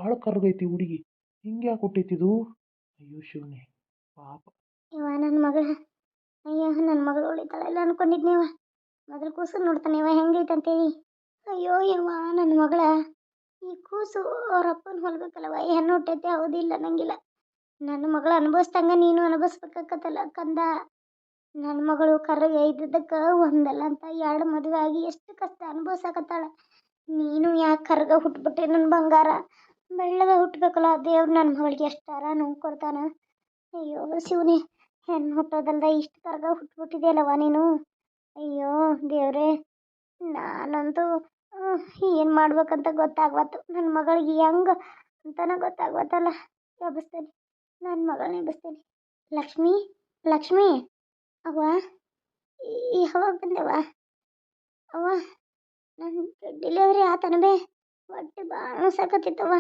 ಭಾಳ ಕರ್ಗೈತಿ ಹುಡುಗಿ. ಹಿಂಗೆ ಯಾಕೆ ಹುಟ್ಟೈತಿದು? ಅಯ್ಯೋ ಶಿವನೇ, ಪಾಪ. ಇವ ನನ್ನ ಮಗಳ, ಅಯ್ಯೋ ನನ್ನ ಮಗಳು ಉಳಿತಾಳೆಲ್ಲ ಅನ್ಕೊಂಡಿದ್ನೇವ. ಮೊದಲು ಕೂಸು ನೋಡ್ತಾನೆ ಇವ ಹೆಂಗೈತಂತೇಳಿ. ಅಯ್ಯೋ ಯವ್ವ ನನ್ನ ಮಗಳ, ಈ ಕೂಸು ಅವ್ರ ಅಪ್ಪನ ಹೊಲ್ಬೇಕಲ್ಲವ, ಹೆಣ್ಣು ಹುಟ್ಟೈತೆ ಹೌದಿಲ್ಲ ನಂಗಿಲ್ಲ. ನನ್ನ ಮಗಳು ಅನುಭವಿಸ್ದಂಗ ನೀನು ಅನುಭವಿಸ್ಬೇಕಾಕತ್ತಲ್ಲ ಕಂದ. ನನ್ನ ಮಗಳು ಕರ್ರಗೆ ಇದ್ದದಕ್ಕೆ ಒಂದಲ್ಲ ಅಂತ ಎರಡು ಮದುವೆ ಆಗಿ ಎಷ್ಟು ಕಷ್ಟ ಅನುಭವಿಸಾಕತ್ತಾಳ. ನೀನು ಯಾಕೆ ಕರ್ಗ ಹುಟ್ಬಿಟ್ಟೆ ನನ್ನ ಬಂಗಾರ? ಬೆಳ್ಳಗ ಹುಟ್ಟಬೇಕಲ್ಲ, ದೇವ್ರು ನನ್ನ ಮಗಳಿಗೆ ಎಷ್ಟಾರ ನೋವು ಕೊಡ್ತಾನ. ಅಯ್ಯೋ ಶಿವನೇ, ಹೆಣ್ಣು ಹುಟ್ಟೋದಲ್ದ ಇಷ್ಟು ಕರ್ಗ ಹುಟ್ಬಿಟ್ಟಿದೆಯಲ್ಲವ ನೀನು. ಅಯ್ಯೋ ದೇವ್ರೇ, ನಾನಂತೂ ಏನು ಮಾಡ್ಬೇಕಂತ ಗೊತ್ತಾಗ್ವತ್ತು. ನನ್ನ ಮಗಳಿಗೆ ಹೆಂಗೆ ಅಂತನ ಗೊತ್ತಾಗ್ವತ್ತಲ್ಲ. ಎಬ್ಬಿಸ್ತೇನೆ, ನನ್ನ ಮಗಳನ್ನ ಎಬ್ಬಿಸ್ತೇನೆ. ಲಕ್ಷ್ಮಿ, ಲಕ್ಷ್ಮಿ, ಅವ್ವ ಯಾವಾಗ ಬಂದೆವ? ಅವ್ವ ನನ್ನ ಡೆಲಿವರಿ ಆತನಬೇ, ಹೊಟ್ಟೆ ಭಾಳ ಸಾಕತ್ತಿತ್ತವ.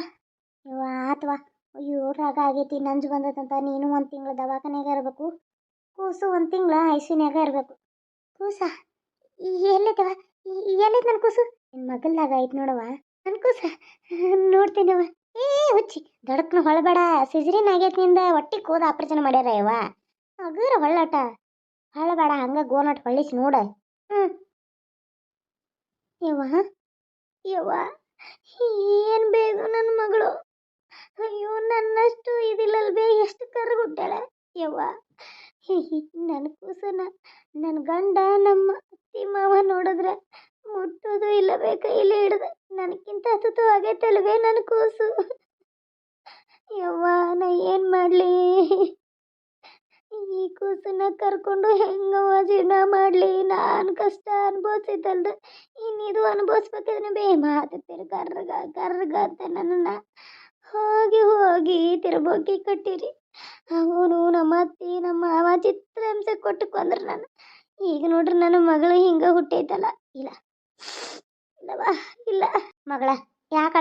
ಇವ ಆತವ, ಅಯ್ಯೋ ರಾಗ ಆಗೈತಿ, ನಂಜು ಬಂದದಂತ. ನೀನು ಒಂದು ತಿಂಗಳು ದವಾಖಾನ್ಯಾಗ ಇರಬೇಕು, ಕೂಸು ಒಂದು ತಿಂಗಳ ಐಸಿನ್ಯಾಗ ಇರಬೇಕು. ಕೂಸ ಎಲ್ಲೈತವ? ಎಲ್ಲೈತೆ ನನ್ನ ಕೂಸು? ನಿನ್ನ ಮಗಲ್ದಾಗ ಐತೆ ನೋಡವ ನನ್ನ ಕೂಸ. ನೋಡ್ತೀನವ. ಏ ಹುಚ್ಚಿ, ದಡಕ್ನ ಹೊಳಬೇಡ, ಸಿಜರಿನ್ ಆಗೈತೆ ನಿಂದ. ಹೊಟ್ಟಿಗೆ ಹೋದ ಆಪರೇಷನ್ ಮಾಡ್ಯಾರ ಯವ್ವ. ಅಗರ ಹೊಳ್ಳಾಟ ಹೊಳಬೇಡ, ಹಂಗೆ ಗೋನಟ್ ಹೊಳ್ಳಿಸಿ ನೋಡ. ಯವ್ವ ಯವ್ವ, ಏನು ಬೇಗ ನನ್ನ ಮಗಳು. ಅಯ್ಯೋ ನನ್ನಷ್ಟು ಇದಿಲ್ಲಲ್ ಬೇ, ಎಷ್ಟು ಕರ್ಗುಟ್ಟಾಳೆ ಯವ್ವ. ನನ್ನ ಕೂಸನ ನನ್ನ ಗಂಡ ನಮ್ಮ ಅತ್ತಿ ಮಾವ ನೋಡಿದ್ರೆ ಮುಟ್ಟೋದು ಇಲ್ಲ ಬೇ, ಕೈಲಿ ಹಿಡ್ದ. ನನಗಿಂತ ತುತು ಆಗೈತಲ್ವೇ ನನ್ನ ಕೂಸು. ಯವ್ವ ನಾ ಏನು ಮಾಡಲಿ? ಈ ಕೂಸನ್ನ ಕರ್ಕೊಂಡು ಹೆಂಗವ ಜೀವನ ಮಾಡಲಿ? ನಾನು ಕಷ್ಟ ಅನುಭವಿಸಿದ್ದಲ್ದ ಇನ್ನಿದು ಅನುಭವಿಸ್ಬೇಕಾದ್ರೆ ಬೇ ಮಾತೇರು ಕರ್ರಗ ಕರ್ರಗ ಅಂತ ನನ್ನನ್ನು ಹೋಗಿ ಹೋಗಿ ತಿರ್ಬೋಗಿ ಕಟ್ಟಿರಿ. ಅವನು ನಮ್ಮ ಅತ್ತಿ ನಮ್ಮ ಮಾವ ಚಿತ್ರಹಿಂಸೆ ಕೊಟ್ಟು ಕೊಂದ್ರು ನಾನು. ಈಗ ನೋಡ್ರಿ ನನ್ನ ಮಗಳು ಹಿಂಗೆ ಹುಟ್ಟೈತಲ್ಲ. ಇಲ್ಲ ಇಲ್ಲವಾ, ಇಲ್ಲ ಮಗಳ, ಯಾಕೆ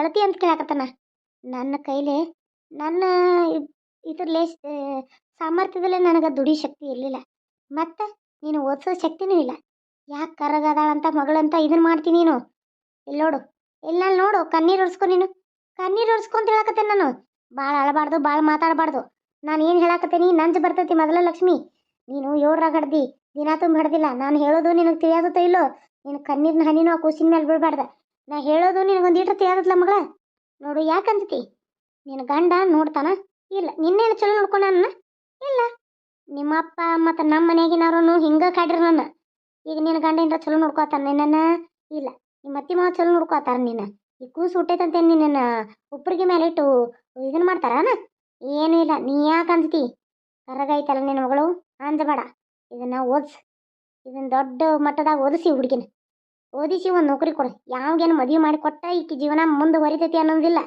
ಅಳತಿ ಅಂತ ಕೇಳಕತ್ತಾನ. ನನ್ನ ಕೈಲೇ ನನ್ನ ಇದ್ರಲ್ಲೇ ಸಾಮರ್ಥ್ಯದಲ್ಲೇ ನನಗೆ ದುಡಿ ಶಕ್ತಿ ಇರಲಿಲ್ಲ, ಮತ್ತು ನೀನು ಓದಿಸೋ ಶಕ್ತಿನೂ ಇಲ್ಲ. ಯಾಕೆ ಕರ್ರಗದಾಳಂತ ಮಗಳಂತ ಇದನ್ನು ಮಾಡ್ತೀನಿ ನೀನು? ಇಲ್ಲಿ ನೋಡು, ಇಲ್ಲ ನೋಡು, ಕಣ್ಣೀರು ಒರೆಸ್ಕೊ. ನೀನು ಕಣ್ಣೀರು ಒರೆಸ್ಕೊ ಅಂತ ಹೇಳಕತ್ತೇನೆ ನಾನು. ಭಾಳ ಅಳಬಾರ್ದು, ಭಾಳ ಮಾತಾಡಬಾರ್ದು. ನಾನು ಏನು ಹೇಳಕತ್ತೇನಿ, ನಂಜು ಬರ್ತೈತಿ ಮೊದಲ ಲಕ್ಷ್ಮಿ. ನೀನು ಏಳ್ರಾಗ ಹಡ್ದಿ, ದಿನ ತುಂಬ ಹಡ್ದಿಲ್ಲ. ನಾನು ಹೇಳೋದು ನಿನಗೆ ತಿಳಿಯೋದತ್ತೋ ಇಲ್ಲೋ? ನಿನ್ನ ಕಣ್ಣೀರಿನ ಹನಿನೂ ಆ ಕೂಸಿನ ಮೇಲೆ ಬೀಳ್ಬಾರ್ದು. ನಾ ಹೇಳೋದು ನಿನಗೊಂದು ಈಟ್ರ ತಿಳಿಯೋದತ್ತಲ್ಲ ಮಗಳ. ನೋಡು, ಯಾಕಂತತಿ? ನಿನ್ನ ಗಂಡ ನೋಡ್ತಾನ ಇಲ್ಲ? ನಿನ್ನೇನು ಚಲೋ ನೋಡ್ಕೊಂಡ ನನ್ನ? ಇಲ್ಲ. ನಿಮ್ಮ ಅಪ್ಪ ಮತ್ತು ನಮ್ಮ ಮನೆಯಾಗಿನವ್ರು ಹಿಂಗೆ ಕಾಡ್ರಿ ನನ್ನ. ಈಗ ನಿನ್ನ ಗಂಡ ಏನಾರ ಚಲೋ ನೋಡ್ಕೋತಾನ ನಿನ್ನನ್ನು? ಇಲ್ಲ. ನಿಮ್ಮ ಅತ್ತಿ ಮಾವ ಚಲೋ ನೋಡ್ಕೋತಾರ ನಿನ್ನ? ಈ ಕೂಸು ಹುಟ್ಟೈತಂತೆ ನಿನ್ನ ಉಪ್ಪರಿಗೆ ಮೇಲೆ ಇಟ್ಟು ಇದನ್ನು ಮಾಡ್ತಾರಾನ? ಏನೂ ಇಲ್ಲ. ನೀ ಯಾಕೆ ಅಂಜ್ತಿ? ಕರಗೈತಲ್ಲ ನಿನ್ನ ಮಗಳು, ಅಂಜಬೇಡ. ಇದನ್ನು ಓದಿಸಿ, ಇದನ್ನು ದೊಡ್ಡ ಮಟ್ಟದಾಗ ಓದಿಸಿ, ಹುಡುಗಿನ ಓದಿಸಿ ಒಂದು ನೌಕರಿ ಕೊಡು. ಯಾವಾಗೇನು ಮದುವೆ ಮಾಡಿ ಕೊಟ್ಟ ಈಕಿ ಜೀವನ ಮುಂದೆ ಹೊರಿತೈತಿ ಅನ್ನೋದಿಲ್ಲ.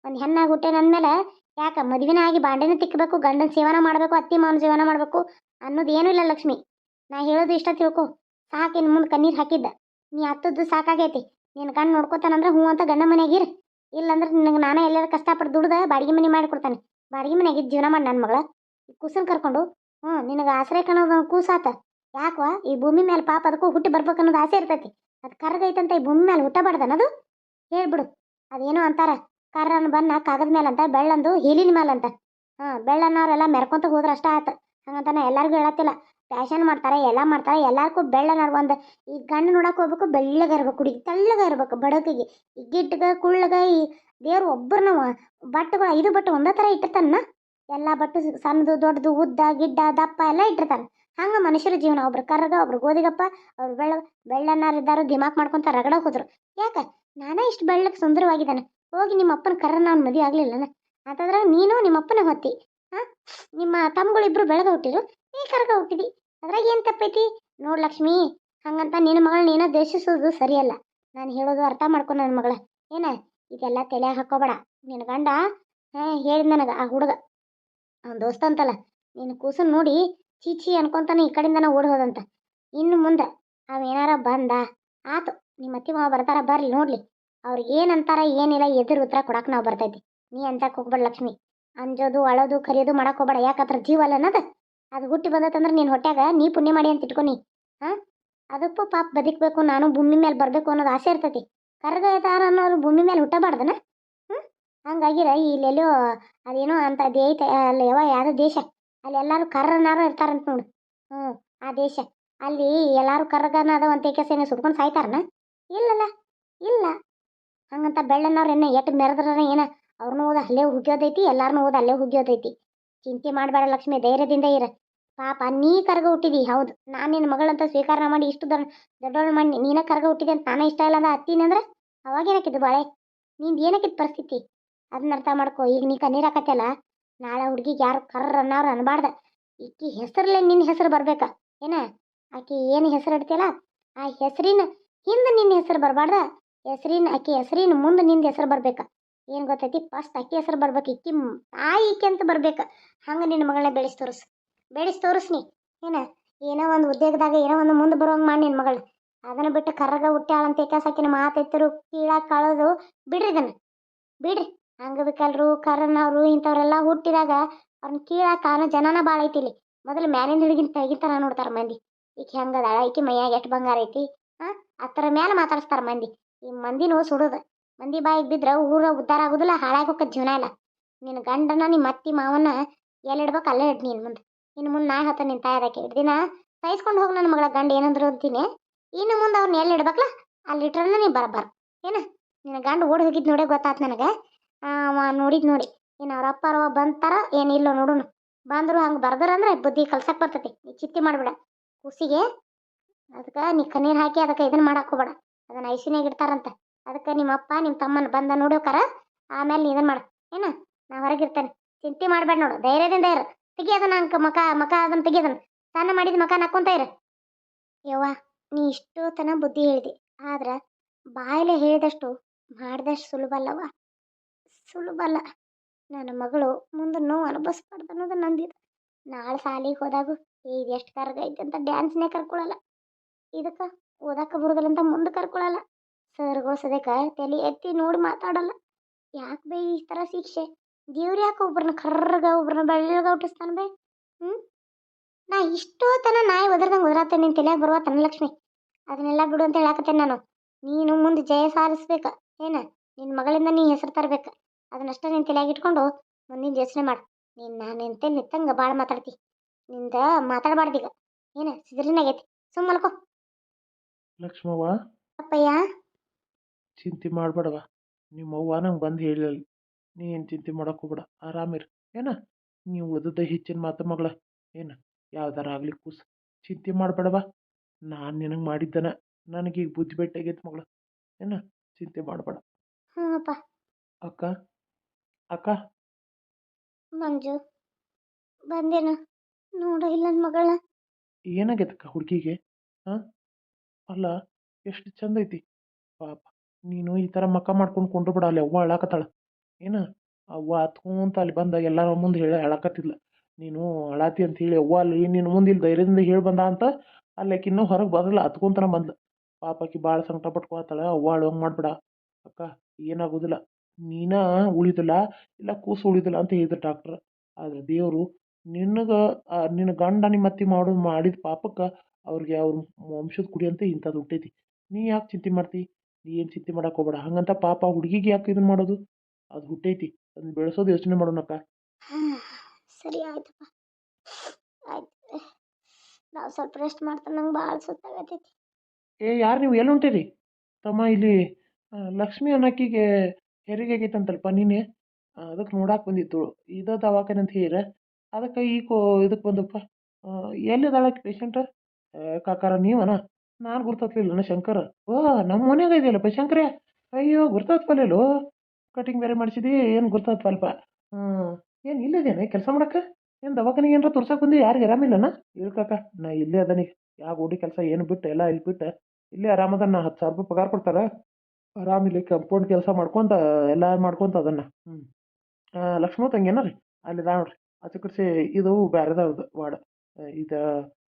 ಒಂದು ಹೆಣ್ಣಾಗಿ ಹುಟ್ಟೆ ಅಂದಮೇಲೆ ಯಾಕೆ ಮದುವೆನ ಆಗಿ ಬಾಂಡೆನ ತಿಕ್ಕಬೇಕು, ಗಂಡನ ಸೇವನ ಮಾಡಬೇಕು, ಅತ್ತಿ ಮಾವನ ಸೇವನ ಮಾಡಬೇಕು ಅನ್ನೋದು ಏನೂ ಇಲ್ಲ ಲಕ್ಷ್ಮಿ. ನಾ ಹೇಳೋದು ಇಷ್ಟ ತಿಳ್ಕೊ. ಸಾಕು, ಇನ್ನು ಮುಂದೆ ಕಣ್ಣೀರು ಹಾಕಿದ್ದ ನೀ ಹತ್ತದ್ದು ಸಾಕಾಗೈತಿ. ನೀನು ಗಂಡು ನೋಡ್ಕೊತಾನಂದ್ರೆ ಹ್ಞೂ ಅಂತ ಗಂಡ ಮನೆಯಾಗಿರು. ಇಲ್ಲಂದ್ರೆ ನಿನಗೆ ನಾನೇ ಎಲ್ಲರೂ ಕಷ್ಟಪಟ್ಟು ದುಡ್ದು ಬಾಡಿಗೆ ಮನೆ ಮಾಡಿಕೊಡ್ತಾನೆ. ಬಾಡಿಗೆ ಮನೆಯಾಗಿದ್ದು ಜೀವನ ಮಾಡಿ ನನ್ನ ಮಗಳ. ಈ ಕೂಸನ್ ಕರ್ಕೊಂಡು ನಿನಗೆ ಆಶ್ರಯ ಕಾಣೋದು ಕೂಸಾತ. ಯಾಕವ ಈ ಭೂಮಿ ಮೇಲೆ ಪಾಪ ಅದಕ್ಕೂ ಹುಟ್ಟಿ ಬರ್ಬೇಕು ಅನ್ನೋದು ಆಸೆ ಇರ್ತೈತಿ. ಅದು ಕರ್ಗೈತಂತ ಈ ಭೂಮಿ ಮೇಲೆ ಹುಟ್ಟಬಾರ್ದನದು? ಹೇಳ್ಬಿಡು. ಅದೇನೋ ಅಂತಾರ, ಕರ್ರನ ಬಣ್ಣ ಕಾಗದ ಮೇಲೆ ಅಂತ, ಬೆಳ್ಳಂದು ಹೀಲಿನ ಮೇಲೆ ಅಂತ. ಬೆಳ್ಳನ್ನವರೆಲ್ಲ ಮೆರ್ಕೊಂತ ಹೋದ್ರೆ ಅಷ್ಟ ಆಯ್ತು. ಹಂಗಂತಾನೆ ಎಲ್ಲರಿಗೂ ಹೇಳತ್ತಿಲ್ಲ. ಫ್ಯಾಷನ್ ಮಾಡ್ತಾರೆ, ಎಲ್ಲ ಮಾಡ್ತಾರೆ. ಎಲ್ಲರಿಗೂ ಬೆಳ್ಳನಾರು ಒಂದು ಈ ಗಂಡು ನೋಡಕ್ಕೆ ಹೋಗ್ಬೇಕು, ಬೆಳ್ಳಗ ಇರ್ಬೇಕು, ಹುಡುಗಿ ತೆಳ್ಳಗ ಇರ್ಬೇಕು. ಬಡಕಿಗೆ ಈ ಗಿಡ್ಗ ಕುಳ್ಳಗ ಈ ದೇವ್ರು ಒಬ್ಬರನ್ನ ಬಟ್ಟೆಗಳು 5 ಬಟ್ಟೆ ಒಂದೇ ಥರ ಇಟ್ಟಿರ್ತಾನ. ಎಲ್ಲ ಬಟ್ಟೆ ಸಣ್ಣದು ದೊಡ್ಡದು ಉದ್ದ ಗಿಡ್ಡ ದಪ್ಪ ಎಲ್ಲ ಇಟ್ಟಿರ್ತಾನೆ. ಹಂಗೆ ಮನುಷ್ಯರ ಜೀವನ. ಒಬ್ರು ಕರ್ರಗ, ಒಬ್ರು ಗೋಧಿಗಪ್ಪ, ಅವ್ರು ಬೆಳ್ಳನ್ನಾರಿದ್ದಾರು ದಿಮಾಕ್ ಮಾಡ್ಕೊತ ರಗಡ ಹೋದ್ರು. ಯಾಕೆ ನಾನೇ ಇಷ್ಟು ಬೆಳ್ಳಕ್ಕೆ ಸುಂದರವಾಗಿದ್ದಾನೆ? ಹೋಗಿ ನಿಮ್ಮ ಅಪ್ಪನ ಕರ್ರ ನಾನು ಮದುವೆ ಆಗಲಿಲ್ಲನ? ಅಂತಂದ್ರೆ ನೀನು ನಿಮ್ಮ ಅಪ್ಪನ ಹೊತ್ತಿ. ನಿಮ್ಮ ತಮ್ಮಗಳಿಬ್ರು ಬೆಳಗ ಹುಟ್ಟಿರು, ನೀ ಕರ್ಗ ಹುಟ್ಟಿದಿ. ಅದ್ರಾಗ ಏನು ತಪ್ಪೈತಿ? ನೋಡು ಲಕ್ಷ್ಮಿ, ಹಂಗಂತ ನಿನ್ನ ಮಗಳು ನೀನ ದ್ವೇಷಿಸೋದು ಸರಿಯಲ್ಲ. ನಾನು ಹೇಳೋದು ಅರ್ಥ ಮಾಡ್ಕೊಂಡು ನನ್ನ ಮಗಳ. ಏನ ಇದೆಲ್ಲ ತಲೆ ಹಾಕೋಬೇಡ. ನಿನ್ನ ಗಂಡ ಹೇಳಿದ ನನಗೆ, ಆ ಹುಡುಗ ಅವ್ನ ದೋಸ್ತ ಅಂತಲ್ಲ, ನೀನು ಕೂಸನ್ ನೋಡಿ ಚೀಚಿ ಅನ್ಕೊಂತಾನೆ ಈ ಕಡೆಯಿಂದನ ಓಡಿ ಹೋದಂತ. ಇನ್ನು ಮುಂದೆ ಅವೇನಾರ ಬಂದ ಆತು, ನಿಮ್ಮ ಅತ್ತಿ ಮಾವ ಬರ್ತಾರ, ಬರ್ಲಿ ನೋಡ್ಲಿ. ಅವ್ರಿಗೆ ಏನಂತಾರ ಏನಿಲ್ಲ ಎದುರು ಉತ್ತರ ಕೊಡಕ್ಕೆ ನಾವು ಬರ್ತೈತಿ. ನೀ ಅಂತಕ್ಕೆ ಹೋಗ್ಬೇಡ ಲಕ್ಷ್ಮಿ. ಅಂಜೋದು ಅಳೋದು ಕರಿಯೋದು ಮಾಡಕ್ಕೆ ಹೋಗ್ಬೇಡ. ಯಾಕತ್ರ ಜೀವ ಅಲ್ಲ ಅನ್ನೋದು. ಅದು ಹುಟ್ಟಿ ಬಂದತ್ತಂದ್ರೆ ನೀನು ಹೊಟ್ಯಾಗ ನೀ ಪುಣ್ಯ ಮಾಡಿ ಅಂತ ಇಟ್ಕೊನಿ. ಅದಕ್ಕೂ ಪಾಪ ಬದುಕಬೇಕು, ನಾನು ಭೂಮಿ ಮೇಲೆ ಬರಬೇಕು ಅನ್ನೋದು ಆಸೆ ಇರ್ತೈತಿ. ಕರ್ಗ ಇದಾರ ಅನ್ನೋರು ಭೂಮಿ ಮೇಲೆ ಹುಟ್ಟಬಾರ್ದನ? ಹಂಗಾಗಿರ ಇಲ್ಲೆಲ್ಲೋ ಅದೇನೋ ಅಂತ ಅದೇ ಐತೆ ಅಲ್ಲಿ ಯಾವುದೋ ದೇಶ ಅಲ್ಲಿ ಎಲ್ಲರೂ ಕರ್ರನಾರು ಇರ್ತಾರಂತ ನೋಡು. ಹ್ಞೂ, ಆ ದೇಶ ಅಲ್ಲಿ ಎಲ್ಲರೂ ಕರ್ರಗನ ಅದ ಅಂತ ಕೇಸೇನೆ ಸುಟ್ಕೊಂಡು ಸಾಯ್ತಾರನ? ಇಲ್ಲಲ್ಲ, ಇಲ್ಲ. ಹಂಗಂತ ಬೆಳ್ಳನವ್ರು ಏನ ಎಟ್ಟು ಮೆರೆದ್ರ ಏನ ಅವ್ರನ್ನೂ ಓದ ಅಲ್ಲೇ ಹುಗ್ಯೋದೈತಿ, ಎಲ್ಲಾರನ್ನೂ ಓದ ಅಲ್ಲೇ ಹುಗ್ಯೋದೈತಿ. ಚಿಂತೆ ಮಾಡಬೇಡ ಲಕ್ಷ್ಮಿ, ಧೈರ್ಯದಿಂದ ಇರ. ಪಾಪ ನೀ ಕರ್ಗ ಹುಟ್ಟಿದಿ, ಹೌದು. ನಾನು ನಿನ್ನ ಮಗಳಂತ ಸ್ವೀಕಾರ ಮಾಡಿ ಇಷ್ಟು ದೊಡ್ಡವಳು ಮಾಡಿ ನೀನ ಕರ್ಗ ಹುಟ್ಟಿದೆ ಅಂತ ನಾನೇ ಇಷ್ಟ ಇಲ್ಲ ಅಂದ ಹತ್ತೀನಿ ಅಂದ್ರೆ ಅವಾಗೇನಕ್ಕಿದ್ದು ಬಾಳೆ? ನಿಂದು ಏನಕ್ಕಿದ್ದು ಪರಿಸ್ಥಿತಿ ಅದನ್ನ ಅರ್ಥ ಮಾಡ್ಕೊ. ಈಗ ನೀ ಕಣ್ಣೀರು ಹಾಕತ್ತಲ್ಲ, ನಾಳೆ ಹುಡುಗಿಗೆ ಯಾರು ಕರ್ರ ಅನ್ನೋರು ಅನ್ಬಾರ್ದ. ಈಕಿ ಹೆಸರಲ್ಲೇ ನಿನ್ನ ಹೆಸರು ಬರ್ಬೇಕ ಏನ? ಆಕಿ ಏನು ಹೆಸರು ಇಡ್ತಿಯಲ್ಲ ಆ ಹೆಸರಿನ ಹಿಂದೆ ನಿನ್ನ ಹೆಸರು ಬರಬಾರ್ದ. ಆಕಿ ಹೆಸರಿನ ಮುಂದೆ ನಿಂದ ಹೆಸರು ಬರ್ಬೇಕ. ಏನು ಗೊತ್ತೈತಿ? ಫಸ್ಟ್ ಅಕ್ಕಿ ಹೆಸರು ಬರ್ಬೇಕು. ತಾಯಿ ಈಕೆ ಅಂತ ಬರ್ಬೇಕು. ಹಂಗೆ ನಿನ್ನ ಮಗಳನ್ನ ಬೆಳೆಸಿ ತೋರಿಸ್ ನೀ ಏನ? ಏನೋ ಒಂದು ಉದ್ಯೋಗದಾಗ ಏನೋ ಒಂದು ಮುಂದೆ ಬರೋಂಗೆ ಮಾಡಿ ನಿನ್ನ ಮಗಳು. ಅದನ್ನು ಬಿಟ್ಟು ಕರ್ರಗ ಹುಟ್ಟ್ಯಾಳಂತ ಏಕಾಸಾಕಿನ ಮಾತೈತರು ಕೀಳಾಗಿ ಕಳೆದು ಬಿಡ್ರಿ ಇದನ್ನು ಬಿಡ್ರಿ. ಅಂಗವಿಕಲರು ಕರ್ರನವರು ಇಂಥವ್ರೆಲ್ಲ ಹುಟ್ಟಿದಾಗ ಅವ್ರನ್ನ ಕೀಳಾಕ ಕಾಣೋ ಜನನ ಭಾಳ ಐತಿ ಇಲ್ಲಿ. ಮೊದಲು ಮ್ಯಾಲಿಂದ ಹಿಡಿಗಿನ ತೆಗಿತಾರ ನೋಡ್ತಾರ ಮಂದಿ. ಈಕೆ ಹೆಂಗದಾಳ, ಈಕೆ ಮೈಯಾಗ ಎಷ್ಟು ಬಂಗಾರ ಐತಿ ಆ ಥರ ಮೇಲೆ ಮಾತಾಡಿಸ್ತಾರ ಮಂದಿ. ಈ ಮಂದಿನೂ ಸುಡೋದು. ಮಂದಿ ಬಾಯಿಗೆ ಬಿದ್ರೆ ಊರ ಉದ್ಧಾರ ಆಗೋದಿಲ್ಲ, ಹಾಳಾಗಿ ಹೋಗೋದು ಜೀವನ ಇಲ್ಲ. ನಿನ್ನ ಗಂಡನ ನಿಮ್ಮ ಅತ್ತಿ ಮಾವನ ಎಲ್ಲಿಡ್ಬೇಕು ಅಲ್ಲೇ ಇಡ್. ನೀನು ಮುಂದೆ ನಾ ಹೇಳ್ತ ನಿನ್ನ ತಾಯದಕ್ಕೆ ದಿನ ಸಹಿಸ್ಕೊಂಡು ಹೋಗಿ ನನ್ನ ಮಗಳ ಗಂಡ ಏನಂದ್ರು ಅಂತೀನಿ. ಇನ್ನು ಮುಂದೆ ಅವ್ರನ್ನ ಎಲ್ಲಿ ಇಡ್ಬೇಕಲ್ಲ ಅಲ್ಲಿ ಇಟ್ರನ್ನ ನೀ ಬರಬಾರ ಏನ? ನಿನ್ನ ಗಂಡ ಓಡಿ ಹೋಗಿದ್ದು ನೋಡೇ ಗೊತ್ತಾತ್ ನನಗೆ. ನೋಡಿದ್ ನೋಡಿ ಏನು ಅವ್ರ ಅಪ್ಪ ಅವ್ರವ ಬಂತಾರ ಏನಿಲ್ಲೋ ನೋಡುನು. ಬಂದರು ಹಂಗೆ ಬರ್ದ್ರಂದ್ರೆ ಬುದ್ಧಿ ಕಲ್ಸಕ್ಕೆ ಬರ್ತೈತಿ. ನೀ ಚಿತ್ತಿ ಮಾಡಿಬಿಡ ಕೂಸಿಗೆ. ಅದಕ್ಕೆ ನೀ ಕಣ್ಣೀರು ಹಾಕಿ ಅದಕ್ಕೆ ಇದನ್ನು ಮಾಡಕ್ಕೆ ಹೋಗ್ಬೇಡ. ಅದನ್ನು ಐಸಿನಾಗ ಇಡ್ತಾರಂತ. ಅದಕ್ಕೆ ನಿಮ್ಮ ಅಪ್ಪ ನಿಮ್ಮ ತಮ್ಮನ ಬಂದ ನೋಡ್ಯೋಕಾರ ಆಮೇಲೆ ನೀ ಇದನ್ನು ಮಾಡು ಏನ? ನಾ ಹೊರಗಿರ್ತೇನೆ, ಚಿಂತೆ ಮಾಡಬೇಡ ನೋಡು. ಧೈರ್ಯದಿಂದ ಇರು. ತೆಗಿ ಅದನ್ನ ಮಕ ಅದನ್ನು ತೆಗಿಯೋದನ್ನು ಸ್ನಾನ ಮಾಡಿದ ಮಕ ನಕ್ಕೊಂತ ಇರು. ಯವ್ವ, ನೀ ಇಷ್ಟು ತನ ಬುದ್ಧಿ ಹೇಳಿದೆ, ಆದ್ರೆ ಬಾಯಲ್ಲೇ ಹೇಳಿದಷ್ಟು ಮಾಡಿದಷ್ಟು ಸುಲಭ ಅಲ್ಲ. ನನ್ನ ಮಗಳು ಮುಂದೆ ನೋವು ಅನುಭವಿಸ್ಬಾರ್ದು ಅನ್ನೋದು ನಂದಿದೆ. ನಾಳೆ ಸಾಲಿಗೆ ಹೋದಾಗು ಇದು ಎಷ್ಟು ಕರ್ಗ ಐತೆ ಅಂತ ಡ್ಯಾನ್ಸ್ನೇ ಕರ್ಕೊಳಲ್ಲ. ಇದಕ್ಕೆ ಓದಕ್ಕೆ ಬರೋದಿಲ್ಲ ಅಂತ ಮುಂದೆ ಕರ್ಕೊಳಲ್ಲ. ಸರ್ಗಳು ಸದ್ಯಕ್ಕೆ ತಲೆ ಎತ್ತಿ ನೋಡಿ ಮಾತಾಡಲ್ಲ. ಯಾಕೆ ಬೈ ಈ ಥರ ಶಿಕ್ಷೆ? ದೇವ್ರು ಯಾಕೆ ಒಬ್ರನ್ನ ಕರ್ರಗ ಒಬ್ರನ್ನ ಬೆಳ್ಳಗ ಹುಟ್ಟಿಸ್ತಾನೆ ಬೈ? ನಾ ಇಷ್ಟೋತನ ನಾಯಿ ಒದರ್ದಂಗೆ ಒದರಾತೇನೆ ನಿನ್ನ ತಲೆಯಾಗ ಬರುವ ಲಕ್ಷ್ಮಿ. ಅದನ್ನೆಲ್ಲ ಬಿಡು ಅಂತ ಹೇಳಾಕತ್ತೇನೆ ನಾನು. ನೀನು ಮುಂದೆ ಜಯ ಸಾಧಿಸ್ಬೇಕ ಏನ? ನಿನ್ನ ಮಗಳಿಂದ ನೀ ಹೆಸರು ತರಬೇಕು. ಅದನ್ನಷ್ಟೇ ನಿನ್ನ ತಲೆಯಾಗ ಇಟ್ಕೊಂಡು ಮುಂದಿನ ಯೋಚನೆ ಮಾಡು. ನಾನು ನಿಂತೆ ನಿತ್ತಂಗೆ ಭಾಳ ಮಾತಾಡ್ತಿ. ನಿಂದ ಮಾತಾಡಬಾರ್ದೀಗ ಏನ? ಸಿದ್ರಿನಾಗೈತಿ, ಸುಮ್ಮಲ್ಕೋ. ಲಕ್ಷ್ಮವ್ವ, ಅಪ್ಪಯ್ಯ, ಚಿಂತೆ ಮಾಡಬೇಡವ. ನಿಮ್ಮ ಅವ್ವ ನಂಗೆ ಬಂದು ಹೇಳಿಲ್ಲ. ನೀ ಏನು ಚಿಂತೆ ಮಾಡಕ್ಕೆ ಹೋಗ್ಬೇಡ, ಆರಾಮಿರು ಏನ? ನೀವು ಉಳಿದದ್ದ ಹೆಚ್ಚಿನ ಮಾತು ಮಗಳ ಏನು? ಯಾವ್ದಾರ ಆಗಲಿ ಕೂಸು, ಚಿಂತೆ ಮಾಡಬೇಡವ. ನಾನು ನಿನಗೆ ಮಾಡಿದ್ದನ ನನಗೀಗ ಬುದ್ಧಿ ಭೇಟಿಯಾಗೈತೆ ಮಗಳ ಏನ? ಚಿಂತೆ ಮಾಡಬೇಡ. ಹ್ಞೂ ಅಪ್ಪ. ಅಕ್ಕ ಮಂಜು ಬಂದೇನು? ನೋಡು ಇಲ್ಲ ನನ್ನ ಮಗಳ. ಏನಾಗೈತಕ್ಕ ಹುಡುಗಿಗೆ? ಹಾಂ, ಅಲ್ಲ ಎಷ್ಟು ಚಂದ ಐತಿ ಪಾಪ. ನೀನು ಈ ಥರ ಮಕ್ಕ ಮಾಡ್ಕೊಂಡು ಕೊಂಡು ಬಿಡ. ಅಲ್ಲಿ ಅವ್ವ ಅಳಾಕತ್ತಾಳ ಏನು? ಅವ್ವ ಹತ್ಕೊಂತ ಅಲ್ಲಿ ಬಂದಾಗ ಎಲ್ಲರ ಮುಂದೆ ಹೇಳಕತ್ತಿದ್ಲ. ನೀನು ಅಳಾತಿ ಅಂತ ಹೇಳಿ ಅವ್ವ ಅಲ್ಲಿ ನೀನು ಮುಂದೆ ಇಲ್ಲಿ ಧೈರ್ಯದಿಂದ ಹೇಳಿ ಬಂದ ಅಂತ ಅಲ್ಲಿ ಆಕೆ ಇನ್ನೂ ಹೊರಗೆ ಬರಲ್ಲ, ಹತ್ಕೊಂತನ ಬಂದ್ಲು. ಪಾಪಕ್ಕೆ ಭಾಳ ಸಂಕಟ ಪಟ್ಕೊತಾಳ. ಅವ್ವ ಅಳೋಂಗೆ ಮಾಡ್ಬೇಡ ಅಕ್ಕ, ಏನಾಗೋದಿಲ್ಲ. ನೀನ ಉಳಿದಿಲ್ಲ ಇಲ್ಲ ಕೂಸು ಉಳಿದಿಲ್ಲ ಅಂತ ಹೇಳಿದ್ರು ಡಾಕ್ಟ್ರ್. ಆದ್ರೆ ದೇವರು ನಿನ್ನ ಗಂಡ ನಿಮ್ಮ ಅತ್ತಿ ಮಾಡಿದ ಪಾಪಕ್ಕೆ ಅವ್ರಿಗೆ ಅವ್ರ ವಂಶದ ಕುಡಿ ಅಂತ ಇಂಥದ್ದು ಹುಟ್ಟೈತಿ. ನೀ ಯಾಕೆ ಚಿಂತೆ ಮಾಡ್ತಿ? ನೀ ಏನು ಚಿಂತೆ ಮಾಡಕ್ಕೆ ಹೋಗ್ಬೇಡ. ಹಂಗಂತ ಪಾಪ ಹುಡುಗಿಗೆ ಯಾಕೆ ಇದನ್ನು ಮಾಡೋದು? ಅದು ಹುಟ್ಟೈತಿ, ಅದನ್ನ ಬೆಳೆಸೋದು ಯೋಚನೆ ಮಾಡೋಣಕ್ಕ. ಸರಿ ಆಯ್ತಪ್ಪ, ಆಯ್ತು. ನಾವು ಸ್ವಲ್ಪ ರೆಸ್ಟ್ ಮಾಡ್ತಾನೆ, ನಂಗೆ ಭಾಳ ಸುತ್ತಾಗತ್ತೈತಿ. ಯಾರು ನೀವು ಎಲ್ಲಿ ಹೊಂಟೀರಿ ತಮ್ಮ? ಇಲ್ಲಿ ಲಕ್ಷ್ಮಿ ಅನ್ನಕ್ಕಿಗೆ ಹೆರಿಗೆ ಆಗೈತಂತಲ್ಪ ನೀನೆ. ಅದಕ್ಕೆ ನೋಡಕ್ಕೆ ಬಂದಿತ್ತು. ಇದ ದವಾಖಾನೆ ಅಂತ ಹೇಳ ಅದಕ್ಕೆ ಈಗ ಇದಕ್ಕೆ ಬಂದಪ್ಪ. ಎಲ್ಲಿದಾಳಕ್ಕೆ ಪೇಷಂಟ್? ಕಾಕಾರ ನೀವನ? ನಾನು ಗುರ್ತತ್ಲಿಲ್ಲ ಶಂಕರ. ಓ, ನಮ್ಮ ಮನೆಯಾಗ ಇದೆಯಲ್ಲಪ್ಪ ಶಂಕರ. ಅಯ್ಯೋ, ಗುರ್ತತ್ಪಲ್ಲೇಲೋ. ಕಟಿಂಗ್ ಬೇರೆ ಮಾಡಿಸಿದಿ, ಏನು ಗುರ್ತತ್ವಲ್ಪ. ಏನು ಇಲ್ಲದೇನೆ ಕೆಲಸ ಮಾಡಕ್ಕೆ? ಏನು ದವಾಖಾನೆಗೆ ಏನಾರ ತೋರ್ಸಕ್ಕೆ ಬಂದು ಯಾರಿಗೆ ಆರಾಮಿಲ್ಲನ? ಹೇಳ್ಕಾಕ, ನಾ ಇಲ್ಲೇ ಅದನಿ. ಯಾವ ಓಡಿ ಕೆಲಸ ಏನು ಬಿಟ್ಟು ಎಲ್ಲ ಇಲ್ಲಿ ಬಿಟ್ಟು ಇಲ್ಲೇ ಆರಾಮದನ್ನ. 10,000 ರೂಪಾಯಿ ಪಗಾರ ಕೊಡ್ತಾರೆ. ಆರಾಮಿಲ್ಲಿ ಕಂಪೌಂಡ್ ಕೆಲಸ ಮಾಡ್ಕೊತ ಎಲ್ಲ ಮಾಡ್ಕೊತ ಅದನ್ನು. ಲಕ್ಷ್ಮೋ ತಂಗೇನ ರೀ ಅಲ್ಲಿ ಇದಾವೆ ನೋಡ್ರಿ. ಆಚೆ ಕಡೆ ಇದು ಬೇರೆದವ್ದು ವಾರ್ಡ್. ಇದು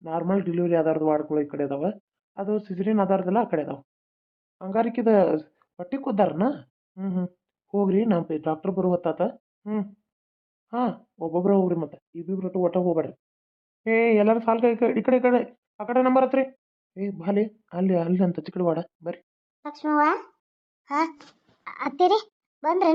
ನಾರ್ಮಲ್ ಡೆಲಿವರಿ ಆಧಾರದ ವಾರ್ಡ್ಗಳು ಈ ಕಡೆ ಇದಾವೆ. ಅದು ಸಿಜರಿನ್ ಆಧಾರದೆಲ್ಲ ಆ ಕಡೆ ಇದಾವೆ. ಹಂಗಾರಿಕಿದ ಹೊಟ್ಟೆ ಕೂದ್ದಾರನ? ಹೋಗ್ರಿ, ನಮ್ಮ ಡಾಕ್ಟ್ರ್ ಬರೋ ಹೊತ್ತಾತ. ಹಾಂ, ಒಬ್ಬೊಬ್ಬರ ಹೋಗ್ರಿ. ಮತ್ತೆ ಇಬ್ಬಿಬ್ರು ಒಟ್ಟಾಗ ಹೋಗ್ಬೇಡ್ರಿ. ಎಲ್ಲರೂ ಸಾಲ್ಕ ಈ ಕಡೆ ಆ ಕಡೆ ನಂಬರ್ ಹತ್ರಿ. ಬಾಲಿ ಅಲ್ಲಿ ಅಂತ ಚಿಕ್ಕಡ ವಾಡ ಬರ್ರಿ. ಲಕ್ಷ್ಮವ್ವ, ಹಾಂ ಅತ್ತೀರಿ ಬಂದ್ರೇನು?